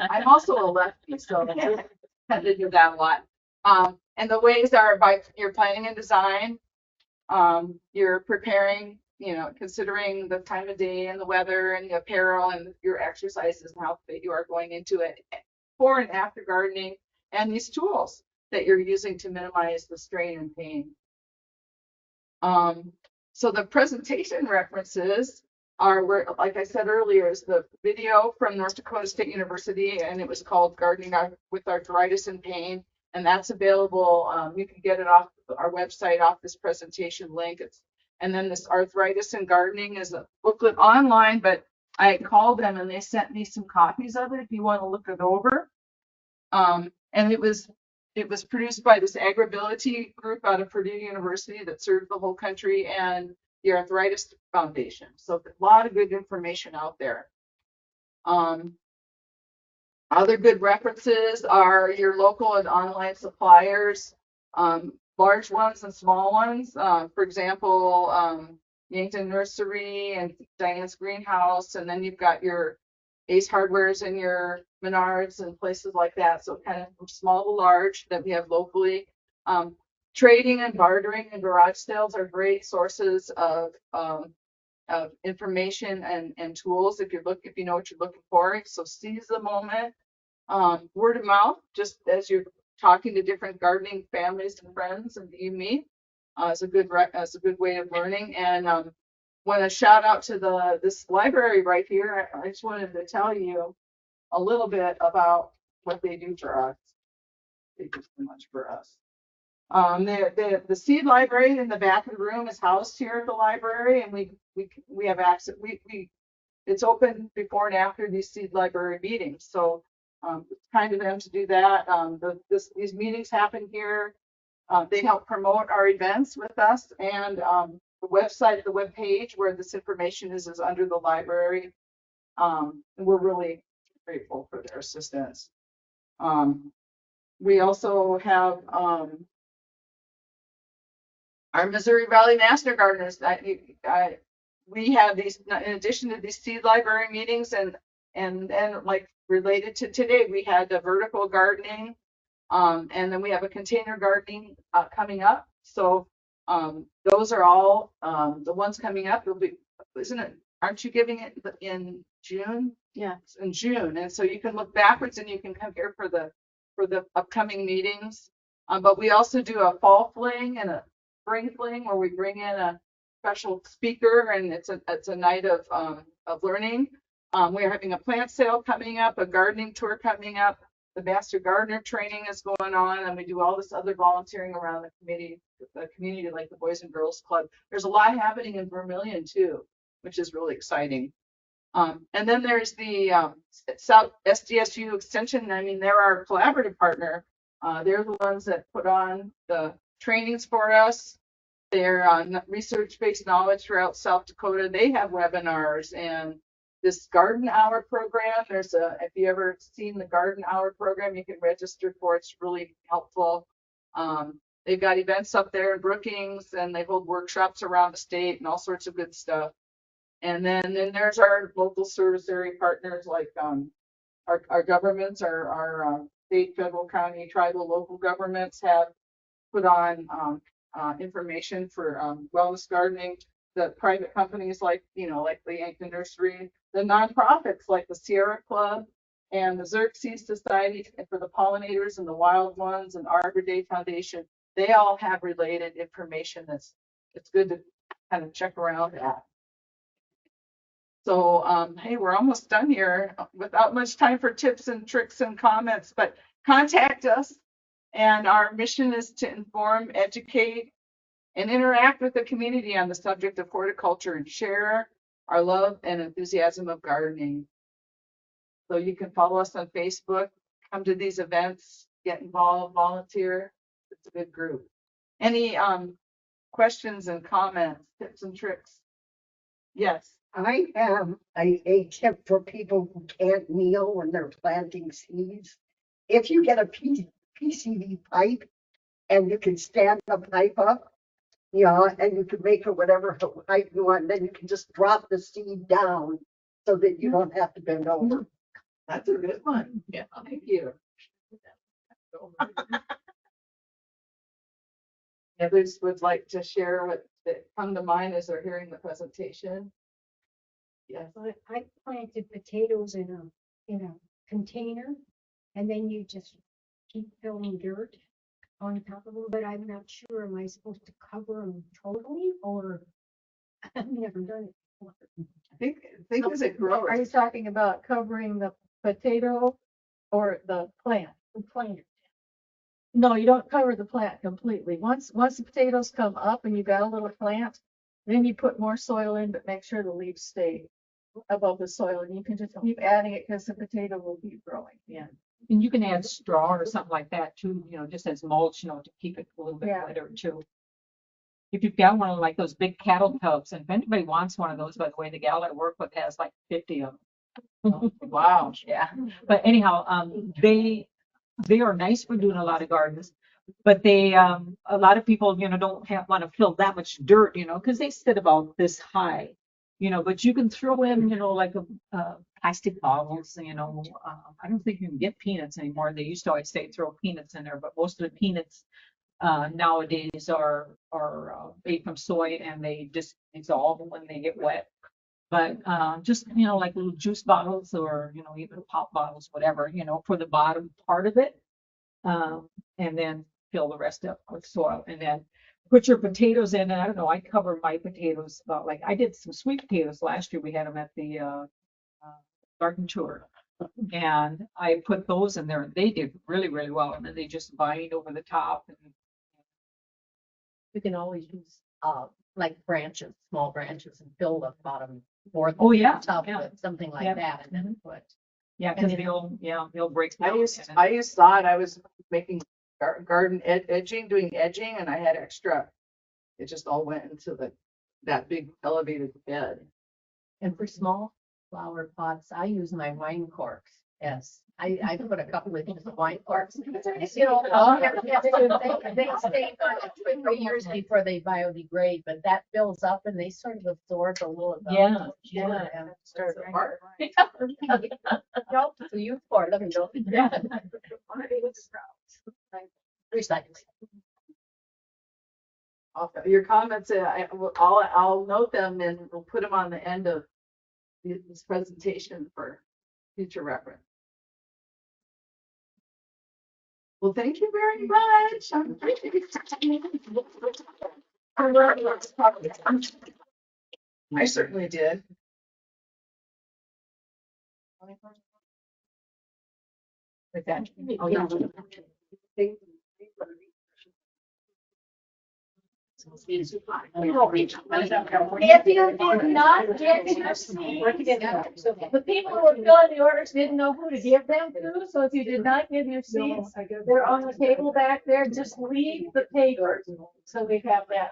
S3: I'm also a lefty, so I tend to do that a lot. And the ways are by your planning and design. You're preparing, considering the time of day and the weather and the apparel and your exercises and how fit you are going into it before and after gardening, and these tools that you're using to minimize the strain and pain. So the presentation references are where, like I said earlier, is the video from North Dakota State University, and it was called Gardening with Arthritis and Pain, and that's available. You can get it off our website, off this presentation link. And then this Arthritis and Gardening is a booklet online, but I called them and they sent me some copies of it if you want to look it over. And it was produced by this Agribility group out of Purdue University that served the whole country, and the Arthritis Foundation. So a lot of good information out there. Other good references are your local and online suppliers, large ones and small ones. For example, Yankton Nursery and Diane's Greenhouse, and then you've got your Ace Hardwares and your Menards and places like that. So kind of from small to large that we have locally. Trading and bartering and garage sales are great sources of information and tools if you know what you're looking for. So seize the moment. Word of mouth, just as you're talking to different gardening families and friends and you meet, is a good way of learning. And want to shout out to this library right here. I just wanted to tell you a little bit about what they do for us. They do so much for us. The seed library in the back of the room is housed here at the library, and we have access. It's open before and after these seed library meetings. So it's kind of them to do that. These meetings happen here. They help promote our events with us, and the web page where this information is under the library. And we're really grateful for their assistance. We also have our Missouri Valley Master Gardeners. We have these, in addition to these seed library meetings, and like related to today, we had the vertical gardening, and then we have a container gardening coming up. So those are all the ones coming up. It'll be, aren't you giving it in June?
S1: Yeah.
S3: It's in June, and so you can look backwards and you can come here for the upcoming meetings. But we also do a fall fling and a spring fling where we bring in a special speaker, and it's a night of learning. We're having a plant sale coming up, a gardening tour coming up. The Master Gardener training is going on, and we do all this other volunteering around the community, like the Boys and Girls Club. There's a lot happening in Vermillion too, which is really exciting. And then there's the South SDSU Extension. I mean, they're our collaborative partner. They're the ones that put on the trainings for us. They're research-based knowledge throughout South Dakota. They have webinars and this Garden Hour program. If you ever seen the Garden Hour program, you can register for it. It's really helpful. They've got events up there in Brookings, and they hold workshops around the state and all sorts of good stuff. And then there's our local service area partners, like our governments, our state, federal, county, tribal, local governments have put on information for wellness gardening. The private companies like the Yankton Nursery, the nonprofits like the Sierra Club and the Xerxes Society for the pollinators and the wild ones, and Arbor Day Foundation, they all have related information it's good to kind of check around at. So, hey, we're almost done here without much time for tips and tricks and comments, but contact us. And our mission is to inform, educate, and interact with the community on the subject of horticulture and share our love and enthusiasm of gardening. So you can follow us on Facebook, come to these events, get involved, volunteer. It's a good group. Any questions and comments, tips and tricks? Yes.
S5: I have a tip for people who can't kneel when they're planting seeds. If you get a PCV pipe and you can stand the pipe up, and you can make it whatever height you want, then you can just drop the seed down so that you don't have to bend over.
S3: That's a good one. Yeah, thank you. Others would like to share what that come to mind as they're hearing the presentation. Yes.
S6: I planted potatoes in a container, and then you just keep filling dirt on top of them. But I'm not sure. Am I supposed to cover them totally, or I've never done it before.
S3: I think as it grows.
S1: Are you talking about covering the potato or the plant?
S6: The plant.
S1: No, you don't cover the plant completely. Once the potatoes come up and you've got a little plant, then you put more soil in, but make sure the leaves stay above the soil, and you can just keep adding it because the potato will keep growing.
S2: Yeah. And you can add straw or something like that too, just as mulch, to keep it a little bit
S1: Yeah.
S2: wetter too. If you've got one of like those big cattle tubs, and if anybody wants one of those, by the way, the gal I work with has like 50 of them. Wow. Yeah. But anyhow, they are nice for doing a lot of gardens, but they, a lot of people, don't want to fill that much dirt, because they sit about this high, but you can throw in, like plastic bottles, I don't think you can get peanuts anymore. They used to always say throw peanuts in there, but most of the peanuts nowadays are made from soy, and they just dissolve when they get wet. But just like little juice bottles, or even pop bottles, whatever, for the bottom part of it, and then fill the rest up with soil, and then put your potatoes in. And I don't know, I cover my potatoes about, like, I did some sweet potatoes last year. We had them at the garden tour, and I put those in there, and they did really, really well. And then they just vine over the top. And
S7: You can always use like branches, small branches, and fill the bottom or the
S2: Oh, yeah,
S7: top
S2: yeah.
S7: with something like
S2: Yeah.
S7: that, and then put.
S2: yeah, because
S7: And
S2: they'll break
S3: I
S2: down.
S3: used sod. I was making garden edging, doing edging, and I had extra. It just all went into that big elevated bed.
S7: And for small flower pots, I use my wine corks. Yes, I put a couple of inches of wine corks. They stay for 3 years before they biodegrade, but that fills up and they sort of absorb a little of the.
S2: Yeah,
S7: Yeah.
S2: yeah.
S7: Start So you pour them, don't you?
S2: Yeah.
S7: Recycle.
S3: Your comments, I'll note them, and we'll put them on the end of this presentation for future reference. Well, thank you very much. I certainly did.
S2: Like that.
S7: Oh, yeah.
S1: If you did not get your seats, the people who were filling the orders didn't know who to give them to, so if you did not give your seats, they're on the table back there, just leave the papers, so we have that.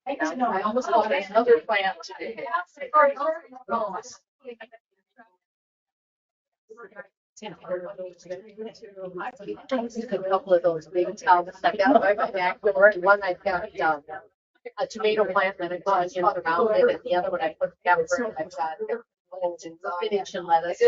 S7: I almost bought another plant today. A couple of those big towels stuck out by my back door, and one I've got, a tomato plant that I've got in around it, and the other one I put pepper, and I've got spinach and lettuce.